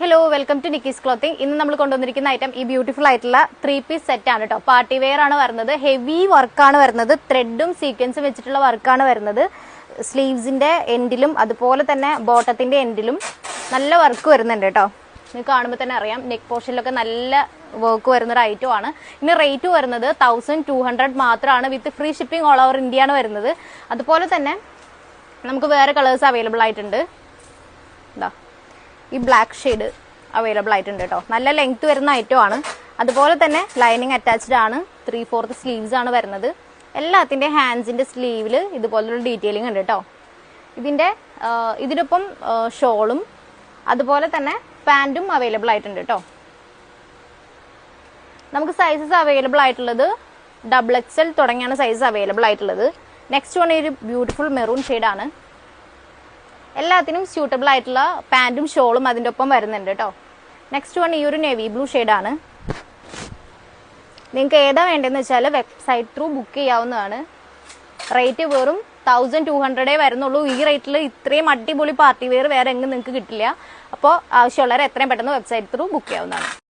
Hello welcome to Nikki's clothing. ഇന്ന് നമ്മൾ കൊണ്ടുവന്നിരിക്കുന്ന item ഈ ബ്യൂട്ടിഫുൾ ആയിട്ടുള്ള 3-piece സെറ്റ് ആണ് കേട്ടോ. പാർട്ടി വെയർ ആണ് വരുന്നത്. ഹെവി വർക്കാണ് വരുന്നത്. ത്രെഡും സീക്വൻസും വെച്ചിട്ടുള്ള വർക്കാണ് വരുന്നത്. സ്ലീവ്സിന്റെ എൻഡിലും അതുപോലെ തന്നെ ബോട്ടത്തിന്റെ എൻഡിലും നല്ല വർക്ക് വരുന്നുണ്ട് കേട്ടോ. നിങ്ങൾക്ക് കാണുമ്പോൾ തന്നെ അറിയാം, നെക്ക് പോർഷനിലൊക്കെ നല്ല വർക്ക് വരുന്ന ഒരു ഐറ്റം ആണ്. ഇനി റേറ്റ് വരുന്നത് 1200 മാത്രമാണ്. വിത്ത് free shipping all over India ആണ് വരുന്നത്. അതുപോലെ തന്നെ നമുക്ക് വേറെ കളേഴ്സ് അവൈലബിൾ ആയിട്ടുണ്ട്. ഇതാ ഈ ബ്ലാക്ക് ഷെയ്ഡ് അവൈലബിൾ ആയിട്ടുണ്ട് കേട്ടോ. നല്ല ലെങ്ത് വരുന്ന ഐറ്റം ആണ്. അതുപോലെ തന്നെ ലൈനിങ് അറ്റാച്ച്ഡ് ആണ്. 3/4 സ്ലീവ്സ് ആണ് വരുന്നത്. എല്ലാത്തിൻ്റെ ഹാൻഡ്സിന്റെ സ്ലീവിൽ ഇതുപോലൊരു ഡീറ്റെയിലിംഗ് ഉണ്ട് കേട്ടോ. ഇതിനൊപ്പം ഷോളും അതുപോലെ തന്നെ പാൻറ്റും അവൈലബിൾ ആയിട്ടുണ്ട് കേട്ടോ. നമുക്ക് സൈസസ് അവൈലബിൾ ആയിട്ടുള്ളത് XXL തുടങ്ങിയാണ് സൈസ് അവൈലബിൾ ആയിട്ടുള്ളത്. നെക്സ്റ്റ് വൺ ഒരു ബ്യൂട്ടിഫുൾ മെറൂൺ ഷെയ്ഡാണ്. എല്ലാത്തിനും സ്യൂട്ടബിൾ ആയിട്ടുള്ള പാൻറ്റും ഷോളും അതിൻ്റെ ഒപ്പം വരുന്നുണ്ട് കേട്ടോ. നെക്സ്റ്റ് വൺ ഈ ഒരു നേവി ബ്ലൂ ഷെയ്ഡാണ്. നിങ്ങൾക്ക് ഏതാ വേണ്ടതെന്ന് വെച്ചാൽ വെബ്സൈറ്റ് ത്രൂ ബുക്ക് ചെയ്യാവുന്നതാണ്. റേറ്റ് വെറും 1200 വരുന്നുള്ളൂ. ഈ റേറ്റിൽ ഇത്രയും അടിപൊളി പാർട്ടി വെയർ വേറെ എങ്ങും നിങ്ങൾക്ക് കിട്ടില്ല. അപ്പോൾ ആവശ്യമുള്ളവർ എത്രയും പെട്ടെന്ന് വെബ്സൈറ്റ് ത്രൂ ബുക്ക് ചെയ്യാവുന്നതാണ്.